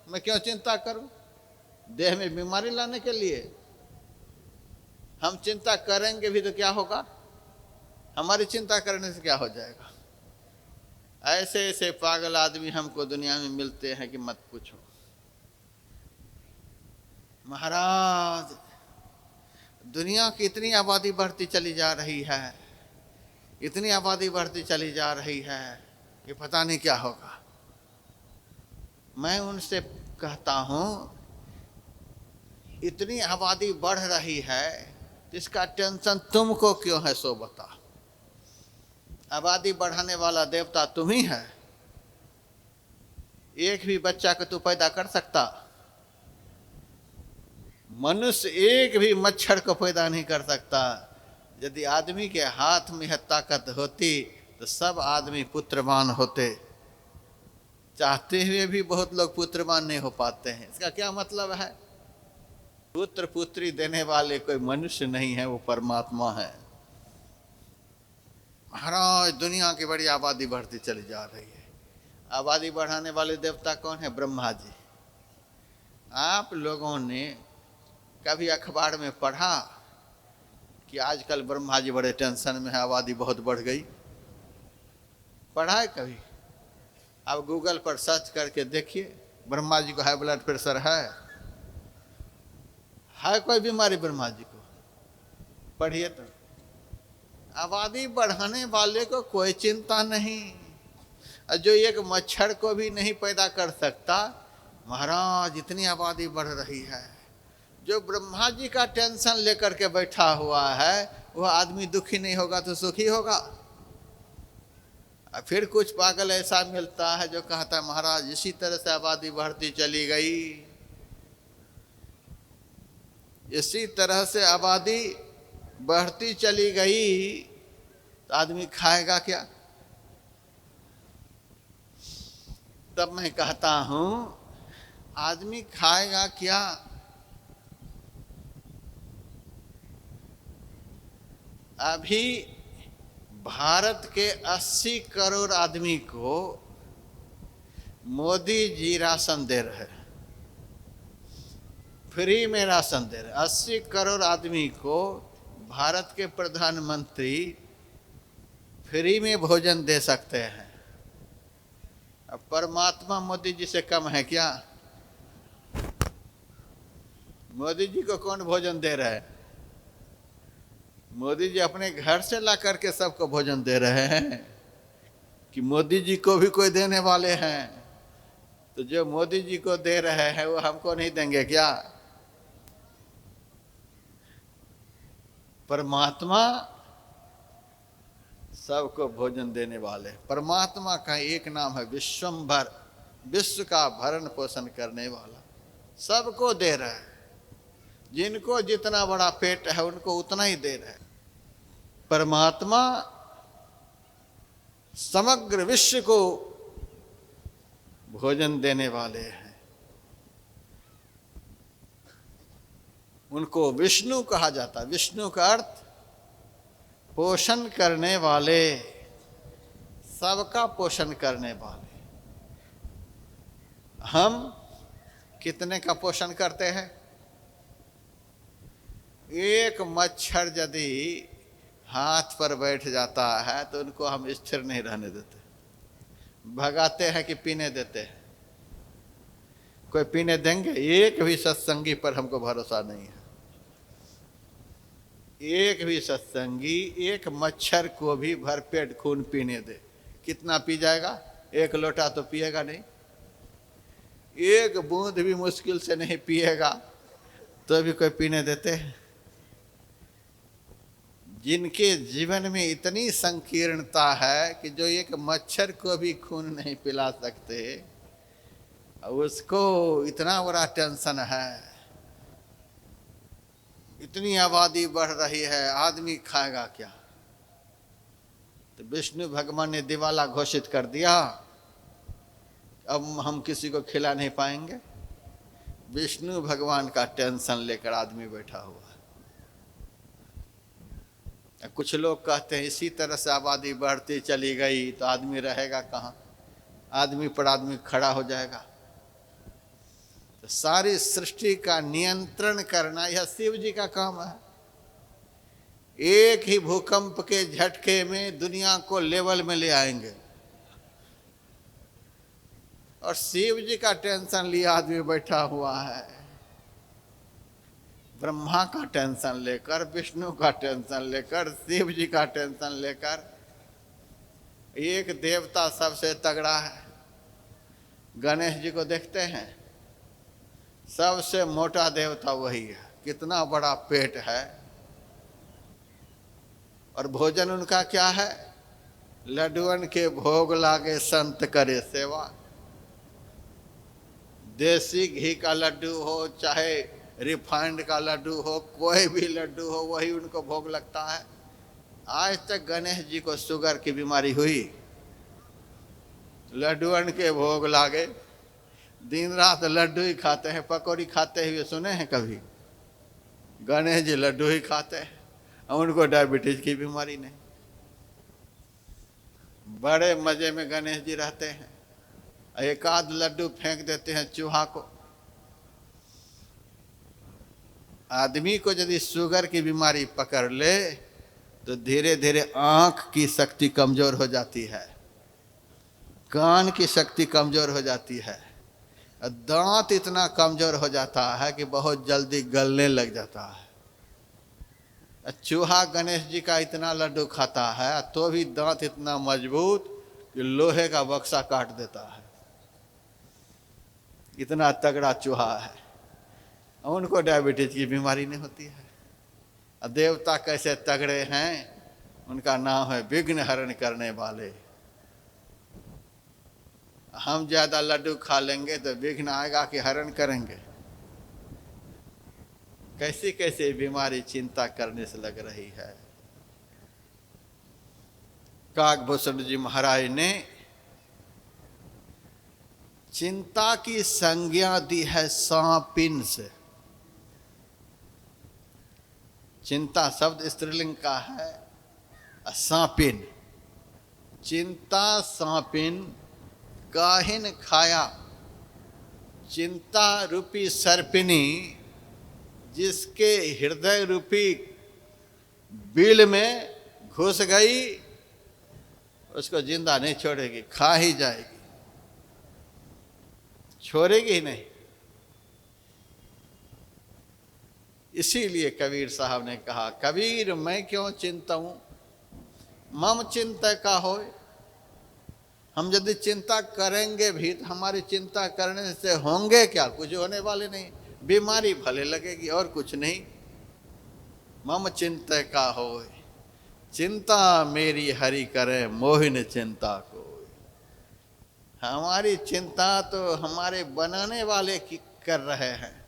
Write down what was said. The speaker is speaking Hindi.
मैं क्यों चिंता करूं देह में बीमारी लाने के लिए? हम चिंता करेंगे भी तो क्या होगा? हमारी चिंता करने से क्या हो जाएगा? ऐसे ऐसे पागल आदमी हमको दुनिया में मिलते हैं कि मत पूछो। महाराज, दुनिया की इतनी आबादी बढ़ती चली जा रही है, इतनी आबादी बढ़ती चली जा रही है कि पता नहीं क्या होगा। मैं उनसे कहता हूं, इतनी आबादी बढ़ रही है तो इसका टेंशन तुमको क्यों है सो बता। आबादी बढ़ाने वाला देवता तुम ही है। एक भी बच्चा को तू पैदा कर सकता? मनुष्य एक भी मच्छर को पैदा नहीं कर सकता। यदि आदमी के हाथ में यह ताकत होती तो सब आदमी पुत्रवान होते। चाहते हुए भी बहुत लोग पुत्रवान नहीं हो पाते हैं। इसका क्या मतलब है? पुत्र पुत्री देने वाले कोई मनुष्य नहीं है, वो परमात्मा है। महाराज, दुनिया की बड़ी आबादी बढ़ती चली जा रही है। आबादी बढ़ाने वाले देवता कौन है? ब्रह्मा जी। आप लोगों ने कभी अखबार में पढ़ा कि आजकल ब्रह्मा जी बड़े टेंशन में है, आबादी बहुत बढ़ गई? पढ़ा है कभी? आप गूगल पर सर्च करके देखिए, ब्रह्मा जी को हाई ब्लड प्रेशर है कोई बीमारी ब्रह्मा जी को? पढ़िए तो। आबादी बढ़ाने वाले को कोई चिंता नहीं। जो एक मच्छर को भी नहीं पैदा कर सकता, महाराज इतनी आबादी बढ़ रही है। जो ब्रह्मा जी का टेंशन लेकर के बैठा हुआ है, वह आदमी दुखी नहीं होगा तो सुखी होगा? फिर कुछ पागल ऐसा मिलता है जो कहता है महाराज इसी तरह से आबादी बढ़ती चली गई, इसी तरह से आबादी बढ़ती चली गई तो आदमी खाएगा क्या? तब मैं कहता हूं, आदमी खाएगा क्या? अभी भारत के 80 करोड़ आदमी को मोदी जी राशन दे रहे हैं, फ्री में राशन दे रहे। 80 करोड़ आदमी को भारत के प्रधानमंत्री फ्री में भोजन दे सकते हैं। अब परमात्मा मोदी जी से कम है क्या? मोदी जी को कौन भोजन दे रहे हैं? मोदी जी अपने घर से ला करके सबको भोजन दे रहे हैं कि मोदी जी को भी कोई देने वाले हैं? तो जो मोदी जी को दे रहे हैं वो हमको नहीं देंगे क्या? परमात्मा सबको भोजन देने वाले। परमात्मा का एक नाम है विश्वंभर, विश्व का भरण पोषण करने वाला। सबको दे रहा है, जिनको जितना बड़ा पेट है उनको उतना ही दे रहा है। परमात्मा समग्र विश्व को भोजन देने वाले हैं। उनको विष्णु कहा जाता है। विष्णु का अर्थ पोषण करने वाले, सबका पोषण करने वाले। हम कितने का पोषण करते हैं? एक मच्छर यदि हाथ पर बैठ जाता है तो उनको हम स्थिर नहीं रहने देते, भगाते हैं कि पीने देते हैं? कोई पीने देंगे? एक भी सत्संगी पर हमको भरोसा नहीं है। एक भी सत्संगी एक मच्छर को भी भरपेट खून पीने दे, कितना पी जाएगा? 1 लोटा तो पिएगा नहीं। 1 बूंद भी मुश्किल से नहीं पिएगा तो भी कोई पीने देते हैं? जिनके जीवन में इतनी संकीर्णता है कि जो एक मच्छर को भी खून नहीं पिला सकते, उसको इतना बड़ा टेंशन है। इतनी आबादी बढ़ रही है, आदमी खाएगा क्या? तो विष्णु भगवान ने दिवाला घोषित कर दिया, अब हम किसी को खिला नहीं पाएंगे। विष्णु भगवान का टेंशन लेकर आदमी बैठा हुआ है। कुछ लोग कहते हैं इसी तरह से आबादी बढ़ती चली गई तो आदमी रहेगा कहाँ? आदमी पर आदमी खड़ा हो जाएगा। तो सारी सृष्टि का नियंत्रण करना यह शिव जी का काम है। एक ही भूकंप के झटके में दुनिया को लेवल में ले आएंगे। और शिव जी का टेंशन लिया आदमी बैठा हुआ है, ब्रह्मा का टेंशन लेकर, विष्णु का टेंशन लेकर, शिव जी का टेंशन लेकर। एक देवता सबसे तगड़ा है, गणेश जी को देखते हैं, सबसे मोटा देवता वही है, कितना बड़ा पेट है। और भोजन उनका क्या है? लड्डुअन के भोग लागे संत करे सेवा। देसी घी का लड्डू हो चाहे रिफाइंड का लड्डू हो, कोई भी लड्डू हो, वही उनको भोग लगता है। आज तक गणेश जी को शुगर की बीमारी हुई? लड्डुअन के भोग लागे, दिन रात लड्डू ही खाते हैं, पकौड़ी खाते हुए सुने हैं कभी? गणेश जी लड्डू ही खाते हैं, उनको डायबिटीज की बीमारी नहीं। बड़े मजे में गणेश जी रहते हैं। एक आध लड्डू फेंक देते हैं चूहा को। आदमी को यदि शुगर की बीमारी पकड़ ले तो धीरे धीरे आंख की शक्ति कमजोर हो जाती है, कान की शक्ति कमजोर हो जाती है, दांत इतना कमजोर हो जाता है कि बहुत जल्दी गलने लग जाता है। चूहा गणेश जी का इतना लड्डू खाता है तो भी दांत इतना मजबूत कि लोहे का बक्सा काट देता है, इतना तगड़ा चूहा है। उनको डायबिटीज की बीमारी नहीं होती है। देवता कैसे तगड़े हैं, उनका नाम है विघ्न हरण करने वाले। हम ज्यादा लड्डू खा लेंगे तो विघ्न आएगा कि हरण करेंगे। कैसी कैसी बीमारी चिंता करने से लग रही है। काकभूषण जी महाराज ने चिंता की संज्ञा दी है सांपिन से। चिंता शब्द स्त्रीलिंग का है, सांपिन। चिंता सांपिन काहिन खाया। चिंता रूपी सर्पिनी जिसके हृदय रूपी बिल में घुस गई, उसको जिंदा नहीं छोड़ेगी, खा ही जाएगी, छोड़ेगी ही नहीं। इसीलिए कबीर साहब ने कहा, कबीर मैं क्यों चिंताऊं, मम चिंता का हो। हम यदि चिंता करेंगे भी तो हमारी चिंता करने से होंगे क्या? कुछ होने वाले नहीं, बीमारी भले लगेगी और कुछ नहीं। मम चिंता का हो, चिंता मेरी हरि करे मोहिन चिंता को। हमारी चिंता तो हमारे बनाने वाले की कर रहे हैं।